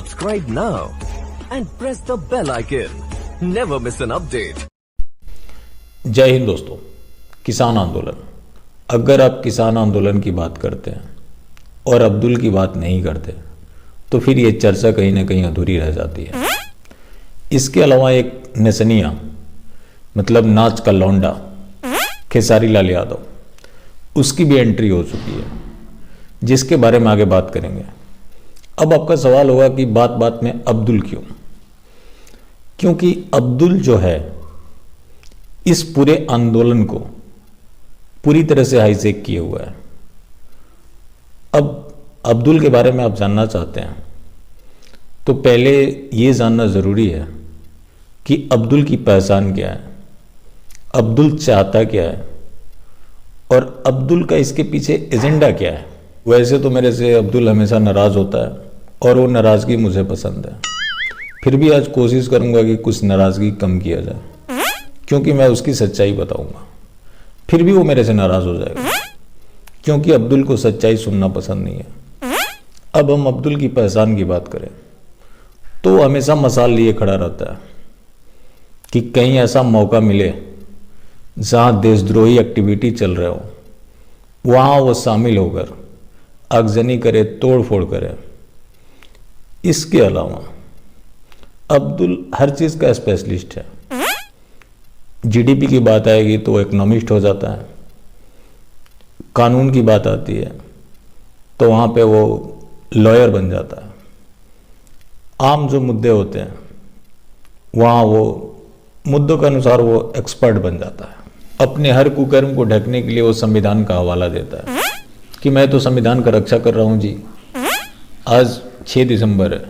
Subscribe now and press the bell icon. Never miss an update. जय हिंद दोस्तों। किसान आंदोलन, अगर आप किसान आंदोलन की बात करते हैं और अब्दुल की बात नहीं करते तो फिर ये चर्चा कहीं ना कहीं अधूरी रह जाती है। इसके अलावा एक नसनिया मतलब नाच का लौंडा खेसारी लाल यादव, उसकी भी एंट्री हो चुकी है, जिसके बारे में आगे बात करेंगे। अब आपका सवाल होगा कि बात बात में अब्दुल क्यों? क्योंकि अब्दुल जो है इस पूरे आंदोलन को पूरी तरह से हाईजेक किए हुआ है। अब अब्दुल के बारे में आप जानना चाहते हैं तो पहले ये जानना ज़रूरी है कि अब्दुल की पहचान क्या है, अब्दुल चाहता क्या है और अब्दुल का इसके पीछे एजेंडा क्या है। वैसे तो मेरे से अब्दुल हमेशा नाराज़ होता है और वो नाराज़गी मुझे पसंद है, फिर भी आज कोशिश करूंगा कि कुछ नाराज़गी कम किया जाए, क्योंकि मैं उसकी सच्चाई बताऊंगा। फिर भी वो मेरे से नाराज़ हो जाएगा, क्योंकि अब्दुल को सच्चाई सुनना पसंद नहीं है। अब हम अब्दुल की पहचान की बात करें तो वो हमेशा मसाल लिए खड़ा रहता है कि कहीं ऐसा मौका मिले जहाँ देशद्रोही एक्टिविटी चल रहे हो, वहाँ वो शामिल होकर आगजनी करे, तोड़ फोड़ करे। इसके अलावा अब्दुल हर चीज़ का स्पेशलिस्ट है। जीडीपी की बात आएगी तो इकोनॉमिस्ट हो जाता है, कानून की बात आती है तो वहाँ पे वो लॉयर बन जाता है, आम जो मुद्दे होते हैं वहाँ वो मुद्दों के अनुसार वो एक्सपर्ट बन जाता है। अपने हर कुकर्म को ढकने के लिए वो संविधान का हवाला देता है कि मैं तो संविधान का रक्षा कर रहा हूँ जी। आज 6 दिसंबर है,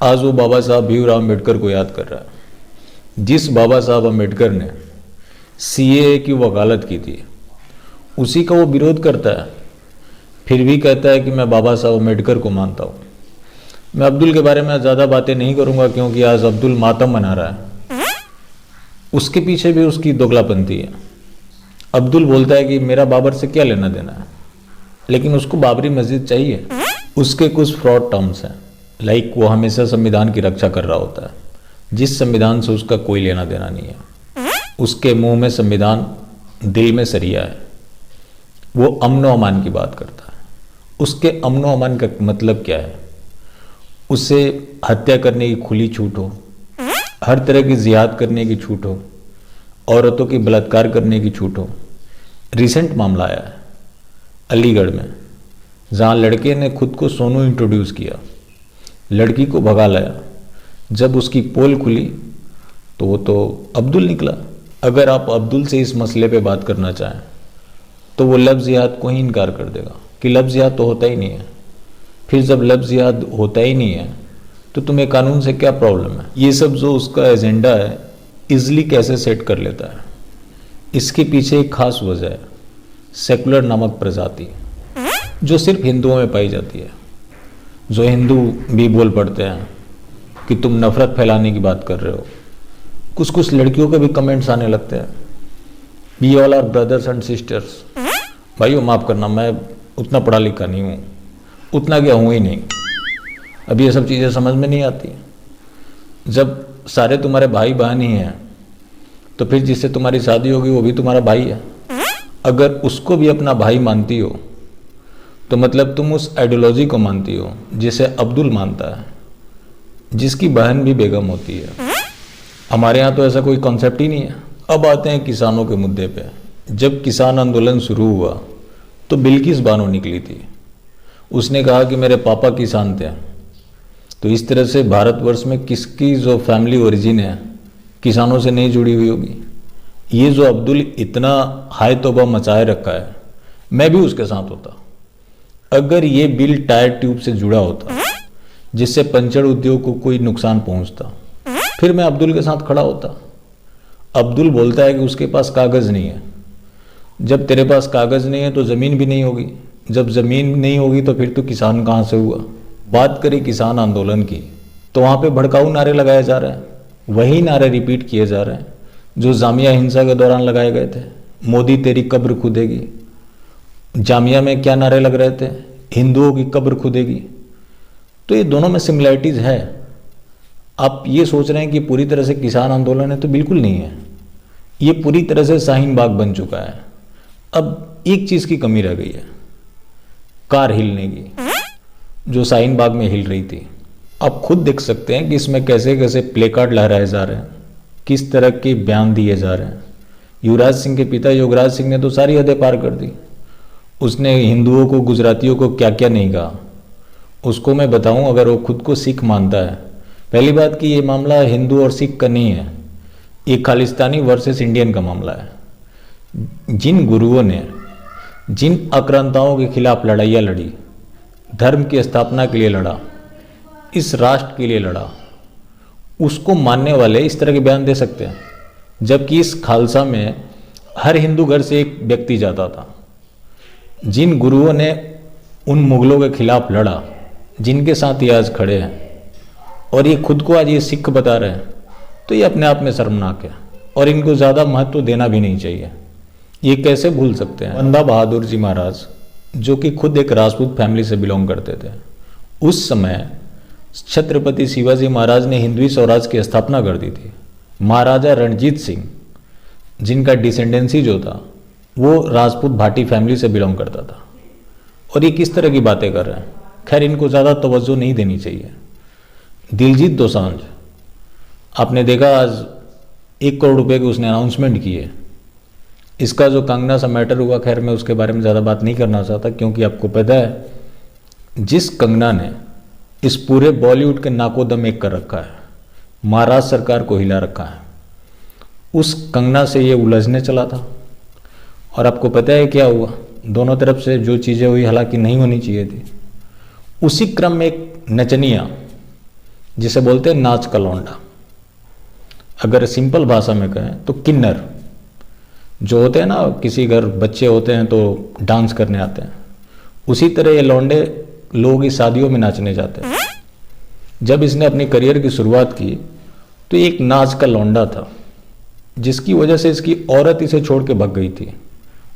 आज वो बाबा साहब भीमराव अम्बेडकर को याद कर रहा है, जिस बाबा साहब अम्बेडकर ने सीएए की वकालत की थी, उसी का वो विरोध करता है, फिर भी कहता है कि मैं बाबा साहब अम्बेडकर को मानता हूँ। मैं अब्दुल के बारे में ज़्यादा बातें नहीं करूँगा, क्योंकि आज अब्दुल मातम मना रहा है। उसके पीछे भी उसकी दोगलापंथी है। अब्दुल बोलता है कि मेरा बाबर से क्या लेना देना है, लेकिन उसको बाबरी मस्जिद चाहिए। उसके कुछ फ्रॉड टर्म्स हैं, लाइक वो हमेशा संविधान की रक्षा कर रहा होता है, जिस संविधान से उसका कोई लेना देना नहीं है। उसके मुंह में संविधान, दिल में सरिया है। वो अमनो अमान की बात करता है। उसके अमनो अमान का मतलब क्या है? उसे हत्या करने की खुली छूट हो, हर तरह की जिहाद करने की छूट हो, औरतों की बलात्कार करने की छूट हो। रिसेंट मामला आया है अलीगढ़ में, जहाँ लड़के ने खुद को सोनू इंट्रोड्यूस किया, लड़की को भगा लाया। जब उसकी पोल खुली तो वो तो अब्दुल निकला। अगर आप अब्दुल से इस मसले पे बात करना चाहें तो वो लफ्ज़ जिहाद को ही इनकार कर देगा कि लफ्ज़ जिहाद तो होता ही नहीं है। फिर जब लफ्ज़ जिहाद होता ही नहीं है तो तुम्हें कानून से क्या प्रॉब्लम है? ये सब जो उसका एजेंडा है इजली कैसे सेट कर लेता है, इसके पीछे एक खास वजह है, सेकुलर नामक प्रजाति जो सिर्फ हिंदुओं में पाई जाती है। जो हिंदू भी बोल पड़ते हैं कि तुम नफरत फैलाने की बात कर रहे हो। कुछ कुछ लड़कियों के भी कमेंट्स आने लगते हैं, we all are brothers and sisters. भाइयों माफ़ करना, मैं उतना पढ़ा लिखा नहीं हूँ, उतना क्या हूँ ही नहीं। अब ये सब चीज़ें समझ में नहीं आती। जब सारे तुम्हारे भाई बहन ही हैं तो फिर जिससे तुम्हारी शादी होगी वो भी तुम्हारा भाई है। अगर उसको भी अपना भाई मानती हो तो मतलब तुम उस आइडियोलॉजी को मानती हो जिसे अब्दुल मानता है, जिसकी बहन भी बेगम होती है। हमारे यहाँ तो ऐसा कोई कॉन्सेप्ट ही नहीं है। अब आते हैं किसानों के मुद्दे पे। जब किसान आंदोलन शुरू हुआ तो बिल्किस बानो निकली थी। उसने कहा कि मेरे पापा किसान थे। तो इस तरह से भारतवर्ष में किसकी जो फैमिली ओरिजिन है किसानों से नहीं जुड़ी हुई होगी? ये जो अब्दुल इतना हाय तौबा मचाए रखा है, मैं भी उसके साथ होता। अगर ये बिल टायर ट्यूब से जुड़ा होता जिससे पंचर उद्योग को कोई नुकसान पहुंचता, फिर मैं अब्दुल के साथ खड़ा होता। अब्दुल बोलता है कि उसके पास कागज़ नहीं है। जब तेरे पास कागज़ नहीं है तो ज़मीन भी नहीं होगी, जब ज़मीन नहीं होगी तो फिर तो किसान कहाँ से हुआ? बात करें किसान आंदोलन की तो वहाँ पे भड़काऊ नारे लगाए जा रहे हैं, वही नारे रिपीट किए जा रहे हैं जो जामिया हिंसा के दौरान लगाए गए थे। मोदी तेरी कब्र खुदेगी, जामिया में क्या नारे लग रहे थे? हिंदुओं की कब्र खुदेगी। तो ये दोनों में सिमिलैरिटीज़ है। आप ये सोच रहे हैं कि पूरी तरह से किसान आंदोलन है, तो बिल्कुल नहीं है। ये पूरी तरह से शाहीन बाग बन चुका है। अब एक चीज़ की कमी रह गई है, कार हिलने की, जो शाहीन बाग में हिल रही थी। आप खुद देख सकते हैं कि इसमें कैसे कैसे प्ले कार्ड लहराए जा रहे हैं, किस तरह के बयान दिए जा रहे हैं। युवराज सिंह के पिता योगराज सिंह ने तो सारी हदें पार कर दी। उसने हिंदुओं को, गुजरातियों को क्या क्या नहीं कहा। उसको मैं बताऊं, अगर वो खुद को सिख मानता है, पहली बात कि ये मामला हिंदू और सिख का नहीं है, ये खालिस्तानी वर्सेस इंडियन का मामला है। जिन गुरुओं ने जिन आक्रांताओं के खिलाफ लड़ाइयाँ लड़ी, धर्म की स्थापना के लिए लड़ा, इस राष्ट्र के लिए लड़ा, उसको मानने वाले इस तरह के बयान दे सकते हैं। जबकि इस खालसा में हर हिंदू घर से एक व्यक्ति जाता था। जिन गुरुओं ने उन मुगलों के खिलाफ लड़ा, जिनके साथ ये आज खड़े हैं, और ये खुद को आज ये सिख बता रहे हैं, तो ये अपने आप में शर्मनाक है और इनको ज़्यादा महत्व देना भी नहीं चाहिए। ये कैसे भूल सकते हैं बंदा बहादुर जी महाराज, जो कि खुद एक राजपूत फैमिली से बिलोंग करते थे। उस समय छत्रपति शिवाजी महाराज ने हिंदवी स्वराज की स्थापना कर दी थी। महाराजा रणजीत सिंह, जिनका डिसेंडेंसी जो था वो राजपूत भाटी फैमिली से बिलोंग करता था। और ये किस तरह की बातें कर रहे हैं। खैर, इनको ज़्यादा तवज्जो नहीं देनी चाहिए। दिलजीत दोसांझ, आपने देखा आज 1 करोड़ रुपए की उसने अनाउंसमेंट की है। इसका जो कंगना सा मैटर हुआ, खैर मैं उसके बारे में ज़्यादा बात नहीं करना चाहता, क्योंकि आपको पता है जिस कंगना ने इस पूरे बॉलीवुड के नाकोदम एक कर रखा है, महाराष्ट्र सरकार को हिला रखा है, उस कंगना से ये उलझने चला था। और आपको पता है क्या हुआ, दोनों तरफ से जो चीज़ें हुई, हालांकि नहीं होनी चाहिए थी। उसी क्रम में एक नचनिया, जिसे बोलते हैं नाच का लौंडा, अगर सिंपल भाषा में कहें तो किन्नर, जो होते हैं ना, किसी घर बच्चे होते हैं तो डांस करने आते हैं, उसी तरह ये लौंडे लोगों की शादियों में नाचने जाते हैं। जब इसने अपनी करियर की शुरुआत की तो एक नाच का लौंडा था, जिसकी वजह से इसकी औरत इसे छोड़ के भाग गई थी।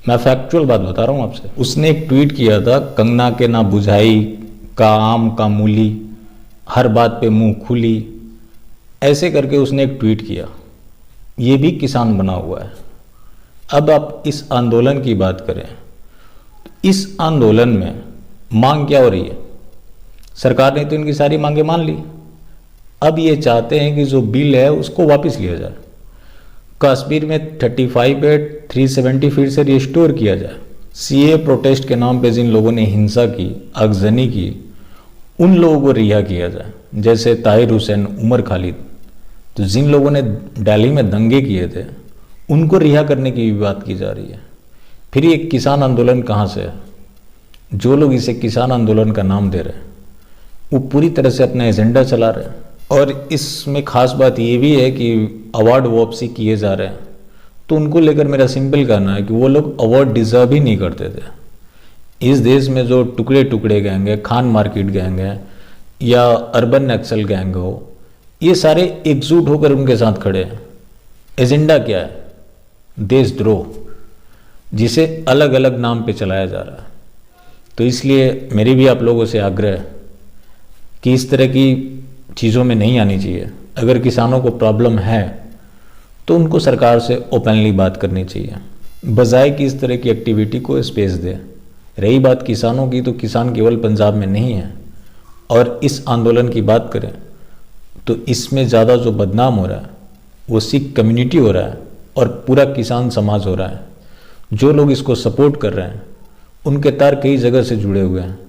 मैं फैक्चुअल बात बता रहा हूँ आपसे। उसने एक ट्वीट किया था, कंगना के ना बुझाई का आम का मूली, हर बात पे मुंह खुली, ऐसे करके उसने एक ट्वीट किया। ये भी किसान बना हुआ है। अब आप इस आंदोलन की बात करें, इस आंदोलन में मांग क्या हो रही है? सरकार ने तो इनकी सारी मांगें मान ली। अब ये चाहते हैं कि जो बिल है उसको वापस लिया जाए, कश्मीर में 35/370 फिर से रिस्टोर किया जाए। सीए प्रोटेस्ट के नाम पे जिन लोगों ने हिंसा की, आगजनी की, उन लोगों को रिहा किया जाए, जैसे ताहिर हुसैन, उमर खालिद। तो जिन लोगों ने दिल्ली में दंगे किए थे, उनको रिहा करने की भी बात की जा रही है। फिर ये किसान आंदोलन कहाँ से है? जो लोग इसे किसान आंदोलन का नाम दे रहे हैं, वो पूरी तरह से अपना एजेंडा चला रहे हैं। और इसमें खास बात ये भी है कि अवार्ड वापसी किए जा रहे हैं, तो उनको लेकर मेरा सिंपल कहना है कि वो लोग अवार्ड डिजर्व ही नहीं करते थे। इस देश में जो टुकड़े टुकड़े गैंग है, खान मार्केट गैंग है या अर्बन नक्सल गैंग हो, ये सारे एकजुट होकर उनके साथ खड़े हैं। एजेंडा क्या है? देशद्रोह, जिसे अलग अलग नाम पे चलाया जा रहा है। तो इसलिए मेरी भी आप लोगों से आग्रह है कि इस तरह की चीज़ों में नहीं आनी चाहिए। अगर किसानों को प्रॉब्लम है तो उनको सरकार से ओपनली बात करनी चाहिए, बजाय कि इस तरह की एक्टिविटी को स्पेस दे। रही बात किसानों की, तो किसान केवल पंजाब में नहीं है। और इस आंदोलन की बात करें तो इसमें ज़्यादा जो बदनाम हो रहा है वो सिख कम्युनिटी हो रहा है और पूरा किसान समाज हो रहा है। जो लोग इसको सपोर्ट कर रहे हैं उनके तार कई जगह से जुड़े हुए हैं।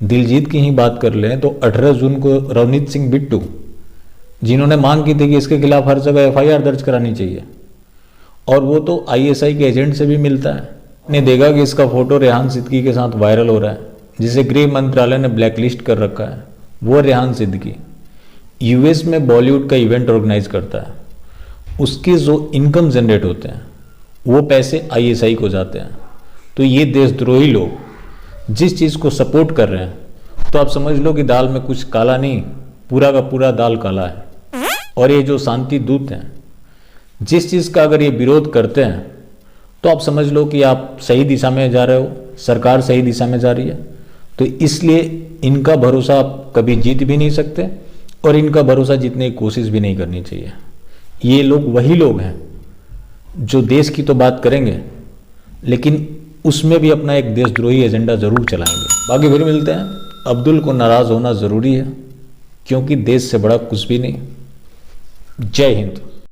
दिलजीत की ही बात कर लें तो 18 जून को रवनीत सिंह बिट्टू, जिन्होंने मांग की थी कि इसके खिलाफ हर जगह एफआईआर दर्ज करानी चाहिए, और वो तो आईएसआई के एजेंट से भी मिलता है। ने देखा कि इसका फोटो रेहान सिद्दीकी के साथ वायरल हो रहा है, जिसे गृह मंत्रालय ने ब्लैकलिस्ट कर रखा है। वो रेहान सिद्दीकी यूएस में बॉलीवुड का इवेंट ऑर्गेनाइज करता है। उसके जो इनकम जनरेट होते हैं वो पैसे आईएसआई को जाते हैं। तो ये देशद्रोही लोग जिस चीज़ को सपोर्ट कर रहे हैं, तो आप समझ लो कि दाल में कुछ काला नहीं, पूरा का पूरा दाल काला है। और ये जो शांति दूत हैं, जिस चीज़ का अगर ये विरोध करते हैं तो आप समझ लो कि आप सही दिशा में जा रहे हो, सरकार सही दिशा में जा रही है। तो इसलिए इनका भरोसा आप कभी जीत भी नहीं सकते और इनका भरोसा जीतने की कोशिश भी नहीं करनी चाहिए। ये लोग वही लोग हैं जो देश की तो बात करेंगे लेकिन उसमें भी अपना एक देशद्रोही एजेंडा जरूर चलाएंगे। बाकी फिर मिलते हैं। अब्दुल को नाराज होना जरूरी है क्योंकि देश से बड़ा कुछ भी नहीं। जय हिंद।